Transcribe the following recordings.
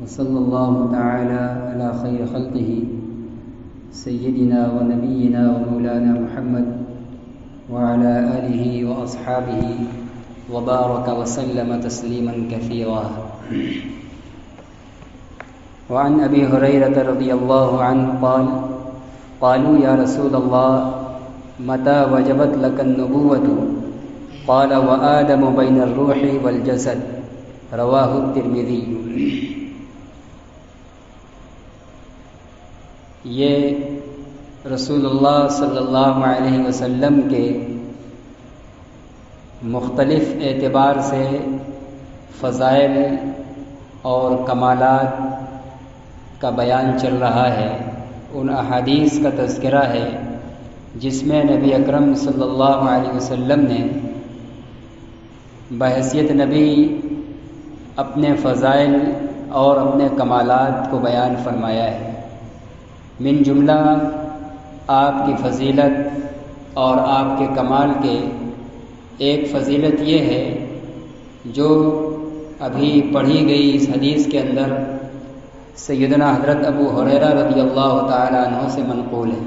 وصلى الله تعالى على خير خلقه سيدنا ونبينا ومولانا محمد وعلى آله وأصحابه وبارك وسلم تسليما كثيرا. وعن أبي هريرة رضي الله عنه قال: قالوا يا رسول الله متى وجبت لك النبوة؟ قال: وآدم بين الروح والجسد. رواہ الترمذی. یہ رسول اللہ صلی اللہ علیہ وسلم کے مختلف اعتبار سے فضائل اور کمالات کا بیان چل رہا ہے. ان احادیث کا تذکرہ ہے جس میں نبی اکرم صلی اللہ علیہ وسلم نے بحیثیت نبی اپنے فضائل اور اپنے کمالات کو بیان فرمایا ہے. من جملہ آپ کی فضیلت اور آپ کے کمال کے ایک فضیلت یہ ہے جو ابھی پڑھی گئی اس حدیث کے اندر سیدنا حضرت ابو ہریرہ رضی اللہ تعالیٰ عنہ سے منقول ہے.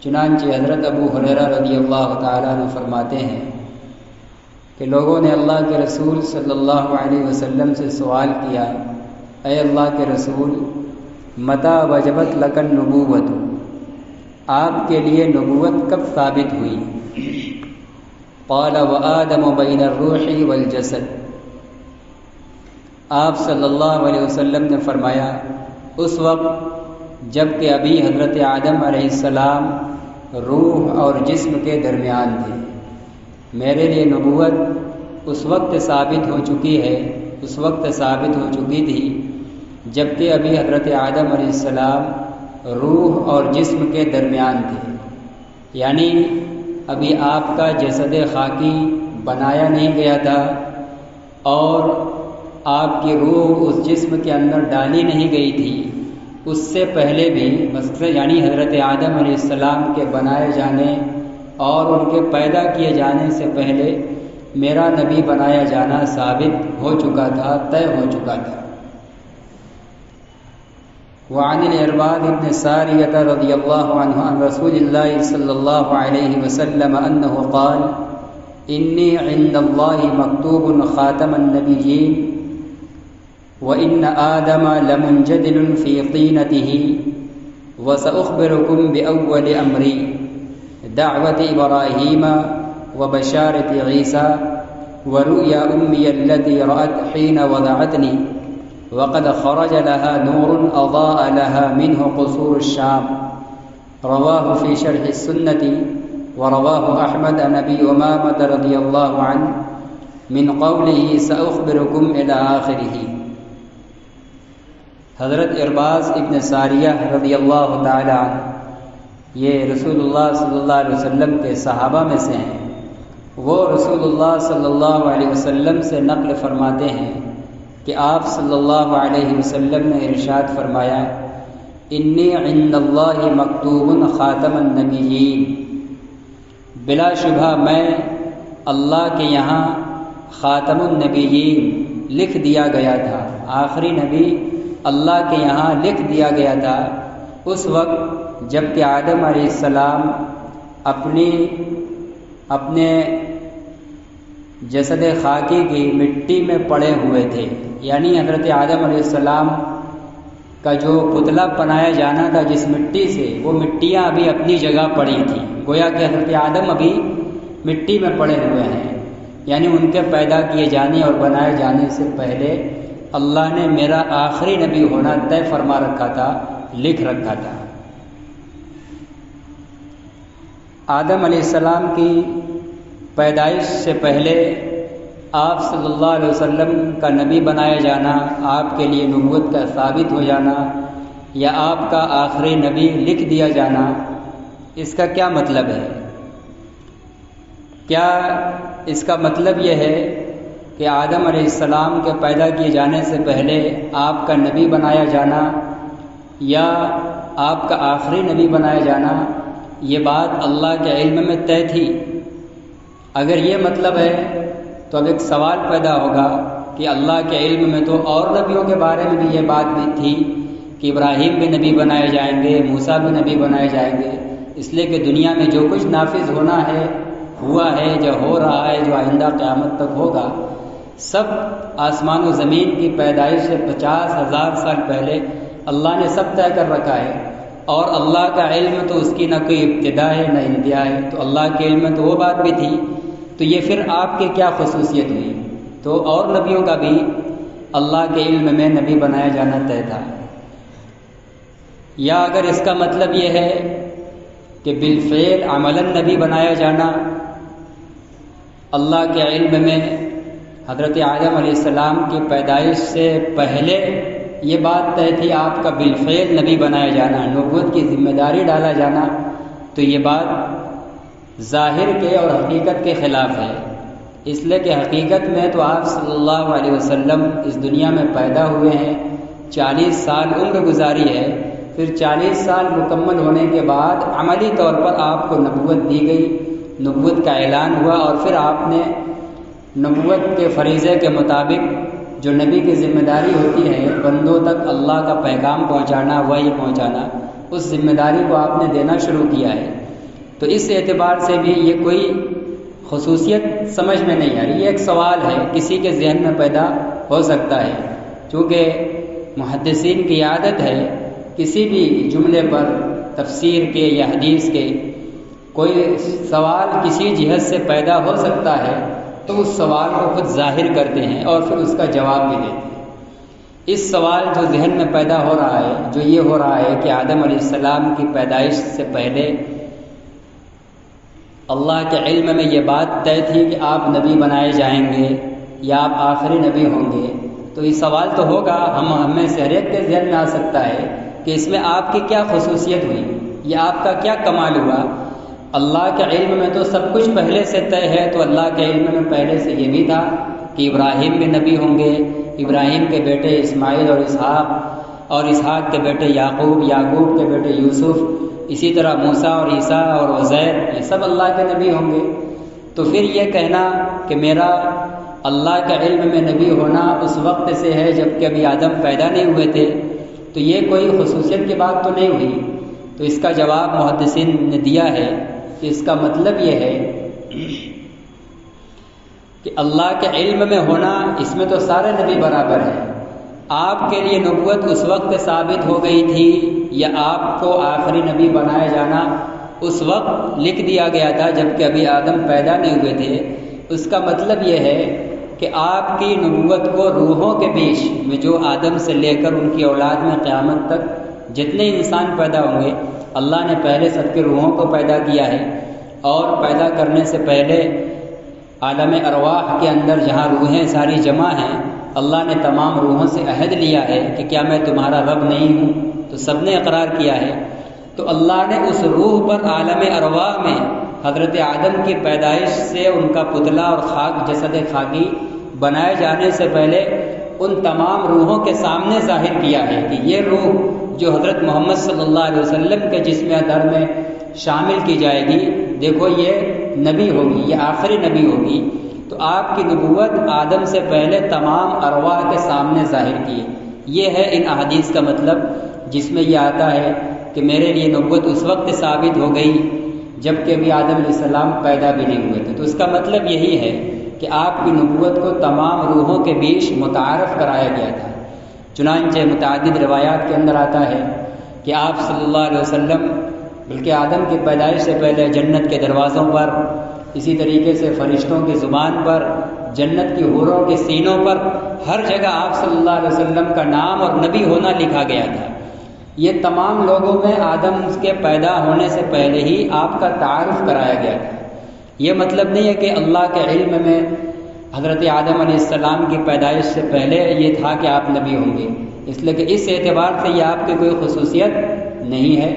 چنانچہ حضرت ابو ہریرہ رضی اللہ تعالیٰ عنہ فرماتے ہیں کہ لوگوں نے اللہ کے رسول صلی اللہ علیہ وسلم سے سوال کیا: اے اللہ کے رسول، متی وجبت لک النبوۃ، آپ کے لیے نبوت کب ثابت ہوئی؟ قال: وآدم بین الروح والجسد. آپ صلی اللہ علیہ وسلم نے فرمایا اس وقت جب کہ ابھی حضرت آدم علیہ السلام روح اور جسم کے درمیان تھے. میرے لیے نبوت اس وقت ثابت ہو چکی ہے، اس وقت ثابت ہو چکی تھی جب کہ ابھی حضرت آدم علیہ السلام روح اور جسم کے درمیان تھے. یعنی ابھی آپ کا جسد خاکی بنایا نہیں گیا تھا اور آپ کی روح اس جسم کے اندر ڈالی نہیں گئی تھی. اس سے پہلے بھی یعنی حضرت آدم علیہ السلام کے بنائے جانے اور ان کے پیدا کیے جانے سے پہلے میرا نبی بنایا جانا ثابت ہو چکا تھا، طے ہو چکا تھا. وعن العرباض بن ساریہ رضی اللہ عنہ عن رسول اللہ صلی اللہ علیہ وسلم انہ قال: انی عند اللہ مکتوب خاتم النبیین وان آدم لمنجدل فی طینتہ وسأخبرکم بأول امری دعوت ابراہیم وبشارت عیسیٰ ورؤیا امی التي رأت حین وضعتنی وقد خرج لها نور اضاء لها منه قصور الشام. رواہ فی شرح السنة ورواہ احمد عن ابی امامة رضی اللہ عنہ من قوله سأخبركم الى آخرہ. حضرت عرباض ابن ساریہ رضی اللہ تعالی عنہ یہ رسول اللہ صلی اللہ علیہ وسلم کے صحابہ میں سے ہیں. وہ رسول اللہ صلی اللہ علیہ وسلم سے نقل فرماتے ہیں کہ آپ صلی اللہ علیہ وسلم نے ارشاد فرمایا: انی عند اللہ مکتوب خاتم النبیین. بلا شبہ میں اللہ کے یہاں خاتم النبیین لکھ دیا گیا تھا، آخری نبی اللہ کے یہاں لکھ دیا گیا تھا اس وقت جب کہ آدم علیہ السلام اپنے جسد خاکی کی مٹی میں پڑے ہوئے تھے. یعنی حضرت آدم علیہ السلام کا جو پتلا بنایا جانا تھا جس مٹی سے، وہ مٹیاں ابھی اپنی جگہ پڑی تھیں. گویا کہ حضرت آدم ابھی مٹی میں پڑے ہوئے ہیں. یعنی ان کے پیدا کیے جانے اور بنائے جانے سے پہلے اللہ نے میرا آخری نبی ہونا طے فرما رکھا تھا، لکھ رکھا تھا. آدم علیہ السلام کی پیدائش سے پہلے آپ صلی اللہ علیہ وسلم کا نبی بنایا جانا، آپ کے لیے نبوت کا ثابت ہو جانا یا آپ کا آخری نبی لکھ دیا جانا، اس کا کیا مطلب ہے؟ کیا اس کا مطلب یہ ہے کہ آدم علیہ السلام کے پیدا کیے جانے سے پہلے آپ کا نبی بنایا جانا یا آپ کا آخری نبی بنایا جانا یہ بات اللہ کے علم میں طے تھی؟ اگر یہ مطلب ہے تو اب ایک سوال پیدا ہوگا کہ اللہ کے علم میں تو اور نبیوں کے بارے میں بھی یہ بات بھی تھی کہ ابراہیم بھی نبی بنائے جائیں گے، موسیٰ بھی نبی بنائے جائیں گے، اس لیے کہ دنیا میں جو کچھ نافذ ہونا ہے، ہوا ہے، جو ہو رہا ہے، جو آئندہ قیامت تک ہوگا، سب آسمان و زمین کی پیدائش سے 50,000 سال پہلے اللہ نے سب طے کر رکھا ہے، اور اللہ کا علم تو اس کی نہ کوئی ابتدا ہے نہ انتہا ہے، تو اللہ کے علم میں تو وہ بات بھی تھی، تو یہ پھر آپ کی کیا خصوصیت ہوئی؟ تو اور نبیوں کا بھی اللہ کے علم میں نبی بنایا جانا طے تھا۔ یا اگر اس کا مطلب یہ ہے کہ بالفعل عملاً نبی بنایا جانا، اللہ کے علم میں حضرت آدم علیہ السلام کی پیدائش سے پہلے یہ بات طے تھی آپ کا بالفعل نبی بنایا جانا، نبوت کی ذمہ داری ڈالا جانا، تو یہ بات ظاہر کے اور حقیقت کے خلاف ہے، اس لیے کہ حقیقت میں تو آپ صلی اللہ علیہ وسلم اس دنیا میں پیدا ہوئے ہیں، 40 سال عمر گزاری ہے، پھر 40 سال مکمل ہونے کے بعد عملی طور پر آپ کو نبوت دی گئی، نبوت کا اعلان ہوا، اور پھر آپ نے نبوت کے فریضے کے مطابق جو نبی کی ذمہ داری ہوتی ہے بندوں تک اللہ کا پیغام پہنچانا، وحی پہنچانا، اس ذمہ داری کو آپ نے دینا شروع کیا ہے۔ تو اس اعتبار سے بھی یہ کوئی خصوصیت سمجھ میں نہیں آ رہی، یہ ایک سوال ہے، کسی کے ذہن میں پیدا ہو سکتا ہے، چونکہ محدثین کی عادت ہے کسی بھی جملے پر تفسیر کے یا حدیث کے کوئی سوال کسی جہت سے پیدا ہو سکتا ہے تو اس سوال کو خود ظاہر کرتے ہیں اور پھر اس کا جواب بھی دیتے ہیں۔ اس سوال جو ذہن میں پیدا ہو رہا ہے، جو یہ ہو رہا ہے کہ آدم علیہ السلام کی پیدائش سے پہلے اللہ کے علم میں یہ بات طے تھی کہ آپ نبی بنائے جائیں گے یا آپ آخری نبی ہوں گے، تو یہ سوال تو ہوگا، ہمیں سے ہر ایک کے ذہن میں آ سکتا ہے کہ اس میں آپ کی کیا خصوصیت ہوئی، یا آپ کا کیا کمال ہوا۔ اللہ کے علم میں تو سب کچھ پہلے سے طے ہے، تو اللہ کے علم میں پہلے سے یہ بھی تھا کہ ابراہیم بھی نبی ہوں گے، ابراہیم کے بیٹے اسماعیل اور اسحاق، اور اسحاق کے بیٹے یعقوب، یعقوب کے بیٹے یوسف، اسی طرح موسیٰ اور عیسیٰ اور عزیر، یہ سب اللہ کے نبی ہوں گے۔ تو پھر یہ کہنا کہ میرا اللہ کے علم میں نبی ہونا اس وقت سے ہے جب کہ ابھی آدم پیدا نہیں ہوئے تھے، تو یہ کوئی خصوصیت کی بات تو نہیں ہوئی۔ تو اس کا جواب محدثین نے دیا ہے کہ اس کا مطلب یہ ہے کہ اللہ کے علم میں ہونا، اس میں تو سارے نبی برابر ہیں۔ آپ کے لیے نبوت اس وقت ثابت ہو گئی تھی یا آپ کو آخری نبی بنایا جانا اس وقت لکھ دیا گیا تھا جب کہ ابھی آدم پیدا نہیں ہوئے تھے، اس کا مطلب یہ ہے کہ آپ کی نبوت کو روحوں کے بیچ میں، جو آدم سے لے کر ان کی اولاد میں قیامت تک جتنے انسان پیدا ہوں گے، اللہ نے پہلے سب کے روحوں کو پیدا کیا ہے، اور پیدا کرنے سے پہلے عالم ارواح کے اندر جہاں روحیں ساری جمع ہیں، اللہ نے تمام روحوں سے عہد لیا ہے کہ کیا میں تمہارا رب نہیں ہوں؟ تو سب نے اقرار کیا ہے۔ تو اللہ نے اس روح پر عالم ارواح میں حضرت آدم کی پیدائش سے ان کا پتلا اور خاک، جسد خاکی بنائے جانے سے پہلے ان تمام روحوں کے سامنے ظاہر کیا ہے کہ یہ روح جو حضرت محمد صلی اللہ علیہ وسلم کے جسم اطہر میں شامل کی جائے گی، دیکھو یہ نبی ہوگی، یہ آخری نبی ہوگی۔ تو آپ کی نبوت آدم سے پہلے تمام ارواح کے سامنے ظاہر کی۔ یہ ہے ان احادیث کا مطلب، جس میں یہ آتا ہے کہ میرے لیے نبوت اس وقت ثابت ہو گئی جب کہ ابھی آدم علیہ السلام پیدا بھی نہیں ہوئے تھے۔ تو اس کا مطلب یہی ہے کہ آپ کی نبوت کو تمام روحوں کے بیچ متعارف کرایا گیا تھا۔ چنانچہ متعدد روایات کے اندر آتا ہے کہ آپ صلی اللہ علیہ وسلم بلکہ آدم کی پیدائش سے پہلے جنت کے دروازوں پر، اسی طریقے سے فرشتوں کی زبان پر، جنت کی حوروں کے سینوں پر، ہر جگہ آپ صلی اللہ علیہ وسلم کا نام اور نبی ہونا لکھا گیا تھا۔ یہ تمام لوگوں میں آدم کے پیدا ہونے سے پہلے ہی آپ کا تعارف کرایا گیا تھا۔ یہ مطلب نہیں ہے کہ اللہ کے علم میں حضرت آدم علیہ السلام کی پیدائش سے پہلے یہ تھا کہ آپ نبی ہوں گے، اس لیے کہ اس اعتبار سے یہ آپ کی کوئی خصوصیت نہیں ہے،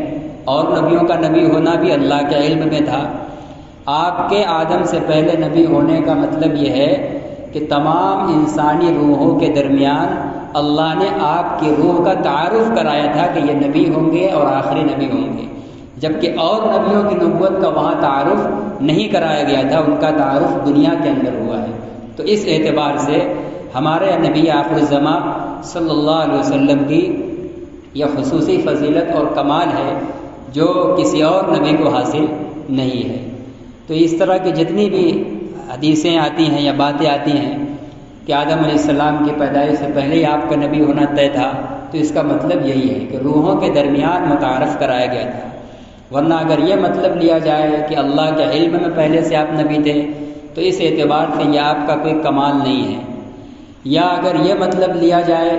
اور نبیوں کا نبی ہونا بھی اللہ کے علم میں تھا۔ آپ کے آدم سے پہلے نبی ہونے کا مطلب یہ ہے کہ تمام انسانی روحوں کے درمیان اللہ نے آپ کی روح کا تعارف کرایا تھا کہ یہ نبی ہوں گے اور آخری نبی ہوں گے، جبکہ اور نبیوں کی نبوت کا وہاں تعارف نہیں کرایا گیا تھا، ان کا تعارف دنیا کے اندر ہوا ہے۔ تو اس اعتبار سے ہمارے نبی آخر الزماں صلی اللہ علیہ وسلم کی یہ خصوصی فضیلت اور کمال ہے جو کسی اور نبی کو حاصل نہیں ہے۔ تو اس طرح کی جتنی بھی حدیثیں آتی ہیں یا باتیں آتی ہیں کہ آدم علیہ السلام کی پیدائش سے پہلے ہی آپ کا نبی ہونا طے تھا، تو اس کا مطلب یہی ہے کہ روحوں کے درمیان متعارف کرایا گیا تھا۔ ورنہ اگر یہ مطلب لیا جائے کہ اللہ کے علم میں پہلے سے آپ نبی تھے تو اس اعتبار سے یہ آپ کا کوئی کمال نہیں ہے، یا اگر یہ مطلب لیا جائے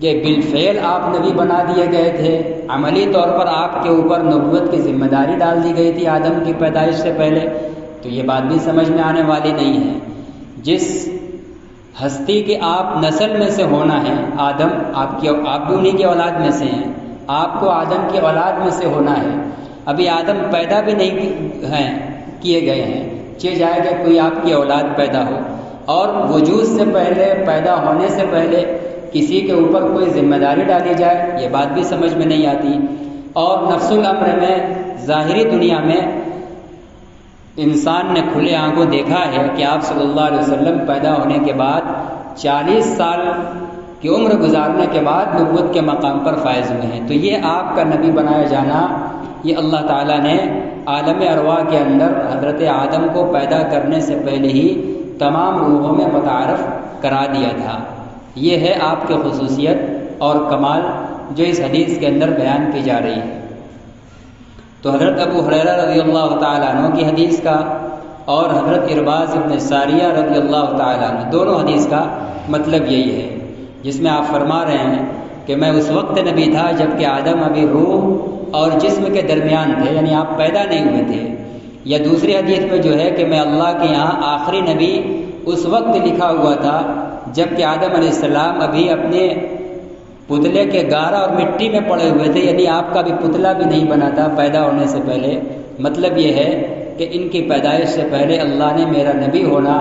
کہ بالفعل آپ نبی بنا دیے گئے تھے، عملی طور پر آپ کے اوپر نبوت کی ذمہ داری ڈال دی گئی تھی آدم کی پیدائش سے پہلے، تو یہ بات بھی سمجھ میں آنے والی نہیں ہے۔ جس ہستی کے آپ نسل میں سے ہونا ہے، آدم آپ بھی انہی کی اولاد میں سے ہیں، آپ کو آدم کی اولاد میں سے ہونا ہے۔ ابھی آدم پیدا بھی نہیں ہیں کیے گئے ہیں، چاہے جائے کہ کوئی آپ کی اولاد پیدا ہو، اور وجود سے پہلے، پیدا ہونے سے پہلے کسی کے اوپر کوئی ذمہ داری ڈالی جائے، یہ بات بھی سمجھ میں نہیں آتی۔ اور نفس الامر میں، ظاہری دنیا میں انسان نے کھلے آنکھوں دیکھا ہے کہ آپ صلی اللہ علیہ وسلم پیدا ہونے کے بعد 40 سال کی عمر گزارنے کے بعد نبوت کے مقام پر فائز ہوئے ہیں۔ تو یہ آپ کا نبی بنایا جانا، یہ اللہ تعالیٰ نے عالم ارواح کے اندر حضرت آدم کو پیدا کرنے سے پہلے ہی تمام روحوں میں متعارف کرا دیا تھا۔ یہ ہے آپ کی خصوصیت اور کمال جو اس حدیث کے اندر بیان کی جا رہی ہے۔ تو حضرت ابو ہریرہ رضی اللہ تعالیٰ عنہ کی حدیث کا اور حضرت ارباز ابن ساریہ رضی اللہ تعالیٰ عنہ، دونوں حدیث کا مطلب یہی ہے، جس میں آپ فرما رہے ہیں کہ میں اس وقت نبی تھا جب کہ آدم ابھی روح اور جسم کے درمیان تھے، یعنی آپ پیدا نہیں ہوئے تھے۔ یا دوسری حدیث میں جو ہے کہ میں اللہ کے یہاں آخری نبی اس وقت لکھا ہوا تھا جب کہ آدم علیہ السلام ابھی اپنے پتلے کے گارا اور مٹی میں پڑے ہوئے تھے، یعنی آپ کا بھی پتلا بھی نہیں بنا تھا پیدا ہونے سے پہلے۔ مطلب یہ ہے کہ ان کی پیدائش سے پہلے اللہ نے میرا نبی ہونا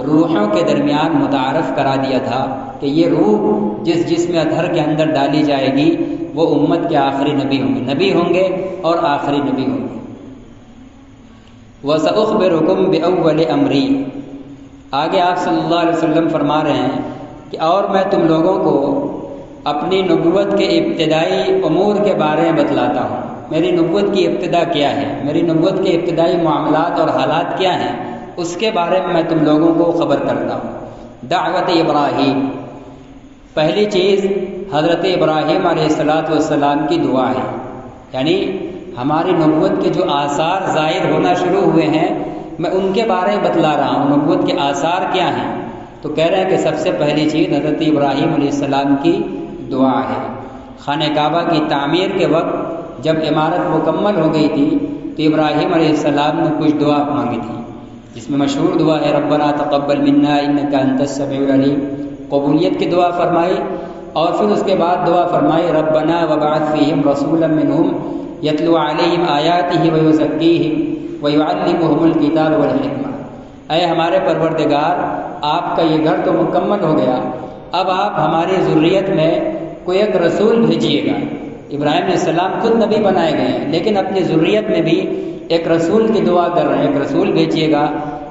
روحوں کے درمیان متعارف کرا دیا تھا کہ یہ روح جس جسم اطہر کے اندر ڈالی جائے گی وہ امت کے آخری نبی ہوں گے اور آخری نبی ہوں گے۔ وَسَأُخْبِرُكُمْ بِأَوَّلِ أَمْرِي، آگے آپ صلی اللہ علیہ وسلم فرما رہے ہیں کہ اور میں تم لوگوں کو اپنی نبوت کے ابتدائی امور کے بارے میں بتلاتا ہوں۔ میری نبوت کی ابتدا کیا ہے، میری نبوت کے ابتدائی معاملات اور حالات کیا ہیں، اس کے بارے میں تم لوگوں کو خبر کرتا ہوں۔ دعوت ابراہیم، پہلی چیز حضرت ابراہیم علیہ السلام کی دعا ہے، یعنی ہماری نبوت کے جو آثار ظاہر ہونا شروع ہوئے ہیں میں ان کے بارے میں بتلا رہا ہوں۔ نبوت کے آثار کیا ہیں؟ تو کہہ رہے ہیں کہ سب سے پہلی چیز حضرت ابراہیم علیہ السلام کی دعا ہے۔ خانہ کعبہ کی تعمیر کے وقت جب عمارت مکمل ہو گئی تھی تو ابراہیم علیہ السلام نے کچھ دعا مانگی تھی، جس میں مشہور دعا ہے ربنا تقبل منا انک انت السمیع العلیم، قبولیت کی دعا فرمائی، اور پھر اس کے بعد دعا فرمائی ربنا وبعث فیہم رسولا منہم یتلو علیہم آیاتہ ویزکیہم ویعلمہم الکتاب والحکمہ۔ اے ہمارے پروردگار، آپ کا یہ گھر تو مکمل ہو گیا، اب آپ ہماری ذریت میں کوئی ایک رسول بھیجیے گا۔ ابراہیم علیہ السلام خود نبی بنائے گئے ہیں، لیکن اپنی ذریت میں بھی ایک رسول کی دعا کر رہے ہیں، ایک رسول بھیجیے گا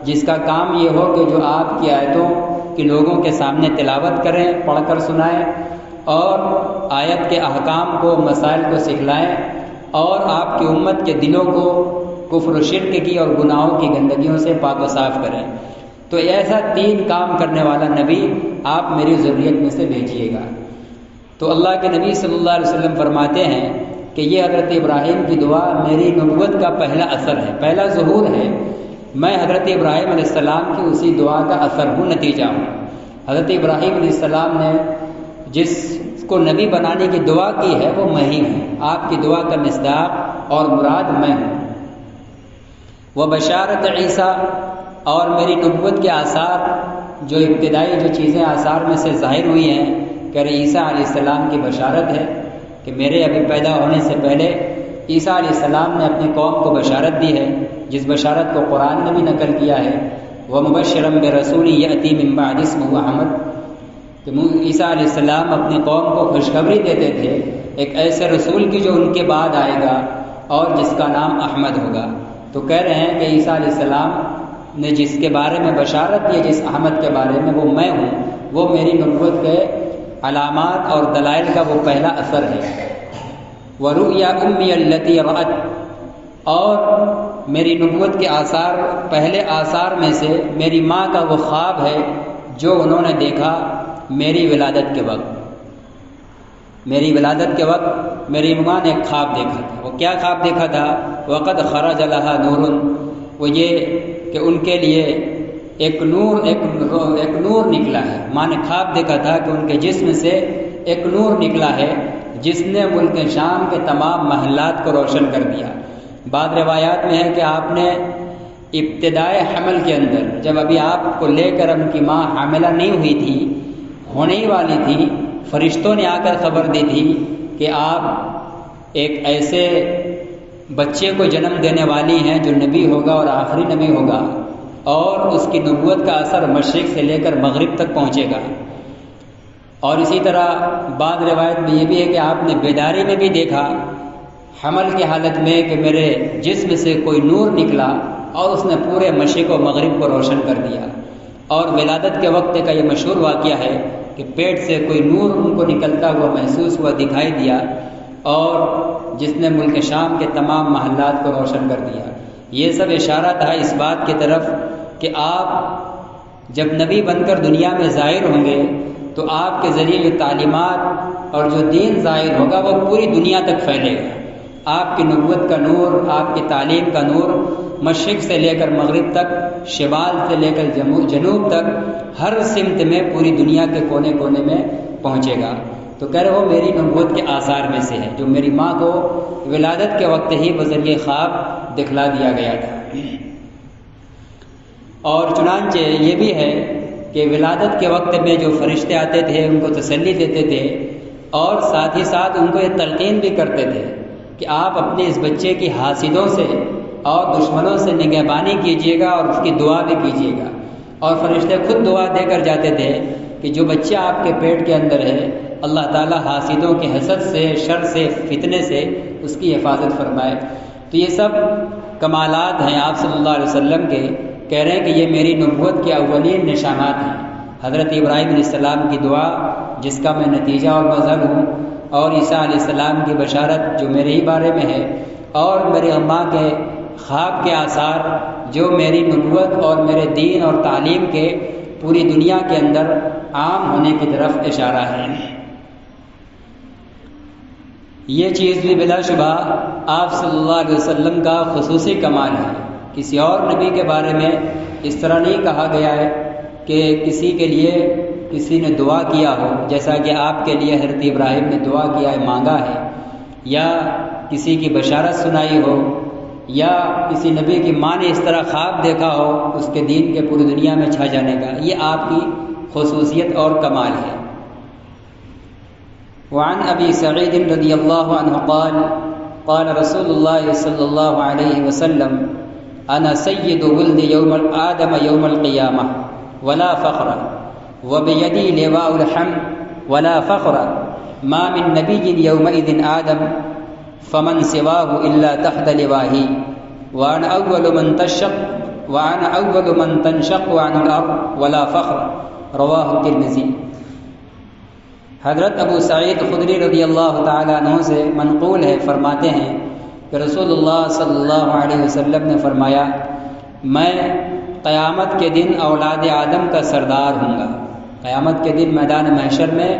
جس کا کام یہ ہو کہ جو آپ کی آیتوں کی لوگوں کے سامنے تلاوت کریں، پڑھ کر سنائیں، اور آیت کے احکام کو، مسائل کو سکھلائیں، اور آپ کی امت کے دلوں کو کفر و شرک کی اور گناہوں کی گندگیوں سے پاک و صاف کریں۔ تو ایسا 3 کام کرنے والا نبی آپ میری ذریت میں سے بھیجیے گا۔ تو اللہ کے نبی صلی اللہ علیہ وسلم فرماتے ہیں کہ یہ حضرت ابراہیم کی دعا میری نبوت کا پہلا اثر ہے، پہلا ظہور ہے۔ میں حضرت ابراہیم علیہ السلام کی اسی دعا کا اثر ہوں، نتیجہ ہوں۔ حضرت ابراہیم علیہ السلام نے جس کو نبی بنانے کی دعا کی ہے وہ میں ہی ہوں، آپ کی دعا کا مصداق اور مراد میں ہوں۔ وہ بشارت عیسیٰ، اور میری نبوت کے آثار جو ابتدائی جو چیزیں آثار میں سے ظاہر ہوئی ہیں، کہ عیسیٰ علیہ السلام کی بشارت ہے کہ میرے ابھی پیدا ہونے سے پہلے عیسیٰ علیہ السلام نے اپنی قوم کو بشارت دی ہے، جس بشارت کو قرآن نے بھی نقل کیا ہے، وَمُبَشِّرًا بِرَسُولٍ يَأْتِي مِن بَعْدِهِ اسْمُهُ أَحْمَدُ، کہ عیسیٰ علیہ السلام اپنی قوم کو خوشخبری دیتے تھے ایک ایسے رسول کی جو ان کے بعد آئے گا اور جس کا نام احمد ہوگا۔ تو کہہ رہے ہیں کہ عیسیٰ علیہ السلام نے جس کے بارے میں بشارت دی، جس احمد کے بارے میں، وہ میں ہوں، وہ میری نبوت کے علامات اور دلائل کا وہ پہلا اثر ہے۔ وَرُؤْيَا أُمِّيَ الَّتِي رَأَتْ، اور میری نبوت کے آثار، پہلے آثار میں سے میری ماں کا وہ خواب ہے جو انہوں نے دیکھا میری ولادت کے وقت۔ میری ولادت کے وقت میری ماں نے ایک خواب دیکھا تھا۔ وہ کیا خواب دیکھا تھا؟ وَقَدْ خَرَجَ لَهَا نُورٌ، وہ یہ کہ ان کے لیے ایک نور نکلا ہے۔ ماں نے خواب دیکھا تھا کہ ان کے جسم سے ایک نور نکلا ہے جس نے ملک شام کے تمام محلات کو روشن کر دیا۔ بعض روایات میں ہے کہ آپ نے ابتدائے حمل کے اندر، جب ابھی آپ کو لے کر ان کی ماں حاملہ نہیں ہوئی تھی، ہونے ہی والی تھی، فرشتوں نے آ کر خبر دی تھی کہ آپ ایک ایسے بچے کو جنم دینے والی ہیں جو نبی ہوگا اور آخری نبی ہوگا، اور اس کی نبوت کا اثر مشرق سے لے کر مغرب تک پہنچے گا۔ اور اسی طرح بعض روایت میں یہ بھی ہے کہ آپ نے بیداری میں بھی دیکھا حمل کی حالت میں کہ میرے جسم سے کوئی نور نکلا اور اس نے پورے مشرق و مغرب کو روشن کر دیا۔ اور ولادت کے وقت کا یہ مشہور واقعہ ہے کہ پیٹ سے کوئی نور ان کو نکلتا ہوا محسوس ہوا، دکھائی دیا، اور جس نے ملک شام کے تمام محلات کو روشن کر دیا۔ یہ سب اشارہ تھا اس بات کی طرف کہ آپ جب نبی بن کر دنیا میں ظاہر ہوں گے تو آپ کے ذریعے جو تعلیمات اور جو دین ظاہر ہوگا وہ پوری دنیا تک پھیلے گا۔ آپ کی نبوت کا نور، آپ کی تعلیم کا نور مشرق سے لے کر مغرب تک، شمال سے لے کر جنوب تک، ہر سمت میں پوری دنیا کے کونے کونے میں پہنچے گا۔ تو کہہ رہے وہ میری نبوت کے آثار میں سے ہے جو میری ماں کو ولادت کے وقت ہی بذریعہ خواب دکھلا دیا گیا تھا۔ اور چنانچہ یہ بھی ہے کہ ولادت کے وقت میں جو فرشتے آتے تھے ان کو تسلی دیتے تھے، اور ساتھ ہی ساتھ ان کو یہ تلقین بھی کرتے تھے کہ آپ اپنے اس بچے کی حاسدوں سے اور دشمنوں سے نگہبانی کیجیے گا اور اس کی دعا بھی کیجیے گا۔ اور فرشتے خود دعا دے کر جاتے تھے کہ جو بچہ آپ کے پیٹ کے اندر ہے، اللہ تعالیٰ حاسدوں کے حسد سے، شر سے، فتنے سے اس کی حفاظت فرمائے۔ تو یہ سب کمالات ہیں آپ صلی اللہ علیہ وسلم کے، کہہ رہے ہیں کہ یہ میری نبوت کے اولین نشانات ہیں۔ حضرت ابراہیم علیہ السلام کی دعا جس کا میں نتیجہ اور مظہر ہوں، اور عیسیٰ علیہ السلام کی بشارت جو میرے ہی بارے میں ہے، اور میری اماں کے خواب کے آثار جو میری نبوت اور میرے دین اور تعلیم کے پوری دنیا کے اندر عام ہونے کی طرف اشارہ ہے۔ یہ چیز بھی بلا شبہ آپ صلی اللہ علیہ وسلم کا خصوصی کمال ہے۔ کسی اور نبی کے بارے میں اس طرح نہیں کہا گیا ہے کہ کسی کے لیے کسی نے دعا کیا ہو، جیسا کہ آپ کے لیے حضرت ابراہیم نے دعا کیا ہے، مانگا ہے، یا کسی کی بشارت سنائی ہو، یا کسی نبی کی ماں نے اس طرح خواب دیکھا ہو اس کے دین کے پوری دنیا میں چھا جانے کا، یہ آپ کی خصوصیت اور کمال ہے۔ وعن ابی سعید رضی اللہ عنہ قال قال رسول اللہ صلی اللہ علیہ وسلم انا سید ولد یوم آدم یوم القیامہ ولا فخر وبیدی لواء الحمد ولا فخر ما من نبی یومئذ آدم فمن سواه الا تحت لواہی وانا اول من تنشق عن الارض ولا فخر رواہ الترمذی۔ حضرت ابو سعید خدری رضی اللہ تعالیٰ عنہ سے منقول ہے، فرماتے ہیں کہ رسول اللہ صلی اللہ علیہ وسلم نے فرمایا، میں قیامت کے دن اولاد آدم کا سردار ہوں گا۔ قیامت کے دن میدان محشر میں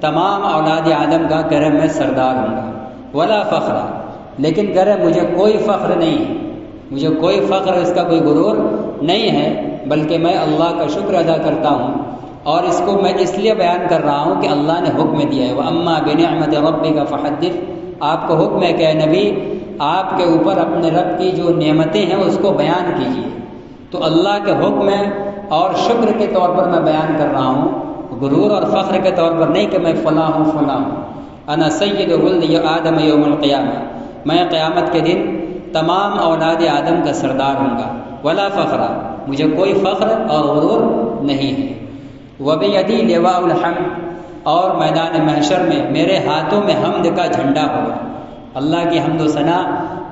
تمام اولاد آدم کا کرم میں سردار ہوں گا۔ ولا فخر، لیکن کرم مجھے کوئی فخر نہیں ہے، مجھے کوئی فخر، اس کا کوئی غرور نہیں ہے، بلکہ میں اللہ کا شکر ادا کرتا ہوں، اور اس کو میں اس لیے بیان کر رہا ہوں کہ اللہ نے حکم دیا ہے، وَأَمَّا بِنِعْمَةِ رَبِّكَ فَحَدِّثْ، آپ کو حکم ہے کہ اے نبی آپ کے اوپر اپنے رب کی جو نعمتیں ہیں اس کو بیان کیجیے۔ تو اللہ کے حکم ہے اور شکر کے طور پر میں بیان کر رہا ہوں، غرور اور فخر کے طور پر نہیں کہ میں فلاں ہوں فلاں ہوں۔ انا سید ولد آدم یوم القیامہ، میں قیامت کے دن تمام اولاد آدم کا سردار ہوں گا۔ ولا فخر، مجھے کوئی فخر اور غرور نہیں ہے۔ وبیدی لواء الحمد، اور میدان محشر میں میرے ہاتھوں میں حمد کا جھنڈا ہوگا۔ اللہ کی حمد و ثنا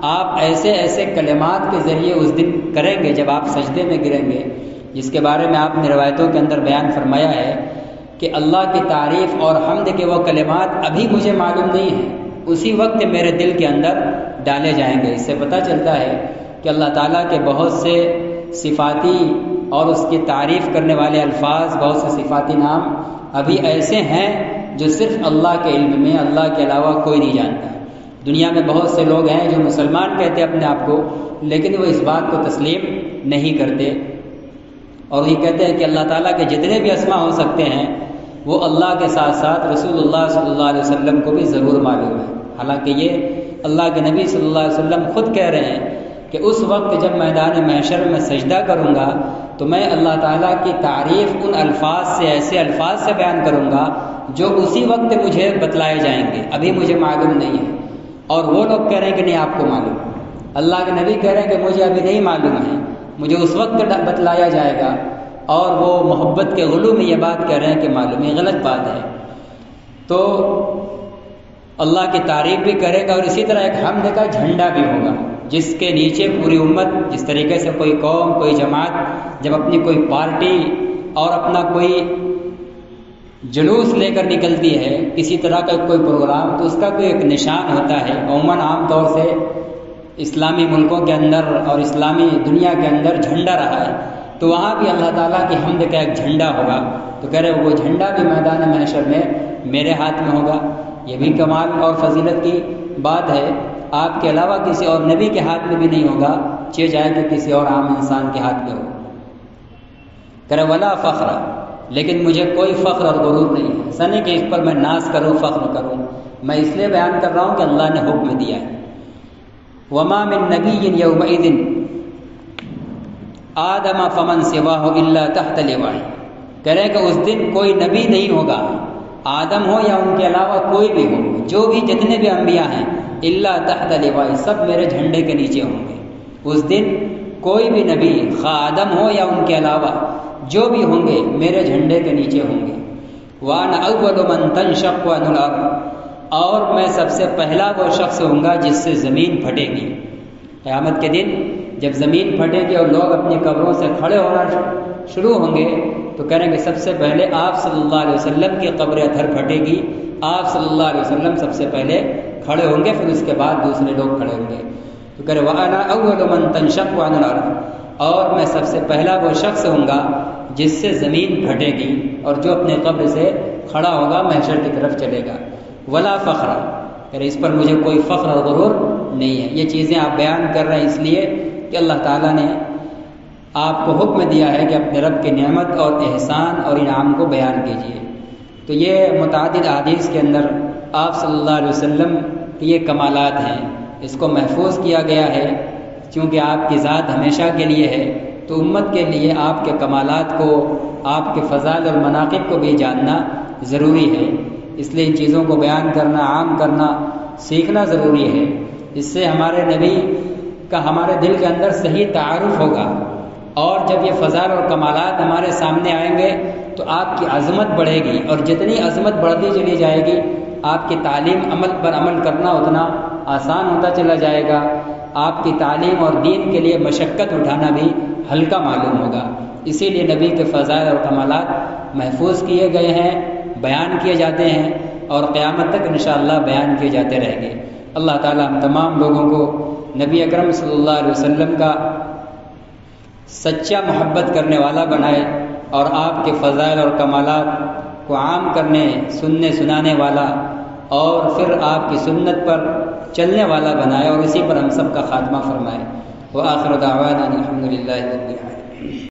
آپ ایسے ایسے کلمات کے ذریعے اس دن کریں گے جب آپ سجدے میں گریں گے، جس کے بارے میں آپ نے روایتوں کے اندر بیان فرمایا ہے کہ اللہ کی تعریف اور حمد کے وہ کلمات ابھی مجھے معلوم نہیں ہیں، اسی وقت میرے دل کے اندر ڈالے جائیں گے۔ اس سے پتہ چلتا ہے کہ اللہ تعالیٰ کے بہت سے صفاتی اور اس کی تعریف کرنے والے الفاظ، بہت سے صفاتی نام ابھی ایسے ہیں جو صرف اللہ کے علم میں، اللہ کے علاوہ کوئی نہیں جانتا۔ دنیا میں بہت سے لوگ ہیں جو مسلمان کہتے ہیں اپنے آپ کو، لیکن وہ اس بات کو تسلیم نہیں کرتے، اور یہ کہتے ہیں کہ اللہ تعالیٰ کے جتنے بھی اسماء ہو سکتے ہیں وہ اللہ کے ساتھ ساتھ رسول اللہ صلی اللہ علیہ وسلم کو بھی ضرور معلوم ہے۔ حالانکہ یہ اللہ کے نبی صلی اللہ علیہ وسلم خود کہہ رہے ہیں کہ اس وقت جب میدان محشر میں سجدہ کروں گا تو میں اللہ تعالیٰ کی تعریف ان الفاظ سے، ایسے الفاظ سے بیان کروں گا جو اسی وقت مجھے بتلائے جائیں گے، ابھی مجھے معلوم نہیں ہے۔ اور وہ لوگ کہہ رہے ہیں کہ نہیں آپ کو معلوم، اللہ کے نبی کہہ رہے ہیں کہ مجھے ابھی نہیں معلوم ہے، مجھے اس وقت بتلایا جائے گا، اور وہ محبت کے غلو میں یہ بات کہہ رہے ہیں کہ معلوم ہے۔ غلط بات ہے۔ تو اللہ کی تعریف بھی کرے گا، اور اسی طرح ایک حمد کا جھنڈا بھی ہوگا جس کے نیچے پوری امت، جس طریقے سے کوئی قوم، کوئی جماعت جب اپنی کوئی پارٹی اور اپنا کوئی جلوس لے کر نکلتی ہے، کسی طرح کا کوئی پروگرام، تو اس کا کوئی ایک نشان ہوتا ہے۔ عموماً عام طور سے اسلامی ملکوں کے اندر اور اسلامی دنیا کے اندر جھنڈا رہا ہے، تو وہاں بھی اللہ تعالیٰ کی حمد کا ایک جھنڈا ہوگا۔ تو کہہ رہے وہ جھنڈا بھی میدان محشر میں میرے ہاتھ میں ہوگا۔ یہ بھی کمال اور فضیلت کی بات ہے، آپ کے علاوہ کسی اور نبی کے ہاتھ میں بھی نہیں ہوگا، چاہے جائے کہ کسی اور عام انسان کے ہاتھ میں ہو۔ کہہ رہے ولا فخر، لیکن مجھے کوئی فخر اور غرور نہیں ہے، ایسا نہیں کہ اس پر میں ناز کروں، فخر کروں، میں اس لیے بیان کر رہا ہوں کہ اللہ نے حکم دیا ہے۔ وما من نبی یومئذ آدم فمن سواہ الا تحت لواء، کہہ رہے کہ اس دن کوئی نبی نہیں ہوگا، آدم ہو یا ان کے علاوہ کوئی بھی ہو، جو بھی جتنے بھی انبیاء ہیں، الا تحت لواء، سب میرے جھنڈے کے نیچے ہوں گے۔ اس دن کوئی بھی نبی، خواہ آدم ہو یا ان کے علاوہ جو بھی ہوں گے، میرے جھنڈے کے نیچے ہوں گے۔ وَأَنَا أَوَّلُ مَن تَنشَقُّ عَنْهُ الْأَرْضُ، اور میں سب سے پہلا وہ شخص ہوں گا جس سے زمین پھٹے گی۔ قیامت کے دن جب زمین پھٹے گی اور لوگ اپنی قبروں سے کھڑے ہونا شروع ہوں گے، تو کریں گے سب سے پہلے آپ صلی اللہ علیہ وسلم کی قبر اطہر پھٹے گی، آپ صلی اللہ علیہ وسلم سب سے پہلے کھڑے ہوں گے، پھر اس کے بعد دوسرے لوگ کھڑے ہوں گے۔ تو کہہ رہے وَأَنَا أَوَّلُ مَن تَنشَقُّ عَنْهُ الْأَرْضُ، اور میں سب سے پہلا وہ شخص ہوں گا جس سے زمین پھٹے گی، اور جو اپنے قبر سے کھڑا ہوگا محشر کی طرف چلے گا۔ ولا فخر، کہ اس پر مجھے کوئی فخر اور غرور نہیں ہے۔ یہ چیزیں آپ بیان کر رہے ہیں اس لیے کہ اللہ تعالیٰ نے آپ کو حکم دیا ہے کہ اپنے رب کی نعمت اور احسان اور انعام کو بیان کیجیے۔ تو یہ متعدد احادیث کے اندر آپ صلی اللہ علیہ وسلم کی یہ کمالات ہیں، اس کو محفوظ کیا گیا ہے چونکہ آپ کی ذات ہمیشہ کے لیے ہے، تو امت کے لیے آپ کے کمالات کو، آپ کے فضائل اور مناقب کو بھی جاننا ضروری ہے۔ اس لیے ان چیزوں کو بیان کرنا، عام کرنا، سیکھنا ضروری ہے۔ اس سے ہمارے نبی کا ہمارے دل کے اندر صحیح تعارف ہوگا، اور جب یہ فضائل اور کمالات ہمارے سامنے آئیں گے تو آپ کی عظمت بڑھے گی، اور جتنی عظمت بڑھتی چلی جائے گی آپ کی تعلیم عمل پر عمل کرنا اتنا آسان ہوتا چلا جائے گا، آپ کی تعلیم اور دین کے لیے مشقت اٹھانا بھی ہلکا معلوم ہوگا۔ اسی لیے نبی کے فضائل اور کمالات محفوظ کیے گئے ہیں، بیان کیے جاتے ہیں، اور قیامت تک انشاءاللہ بیان کیے جاتے رہیں گے۔ اللہ تعالی ہم تمام لوگوں کو نبی اکرم صلی اللہ علیہ وسلم کا سچا محبت کرنے والا بنائے، اور آپ کے فضائل اور کمالات کو عام کرنے، سننے سنانے والا، اور پھر آپ کی سنت پر چلنے والا بنائے، اور اسی پر ہم سب کا خاتمہ فرمائے۔ وآخر دعوانا الحمد للہ رب العالمین۔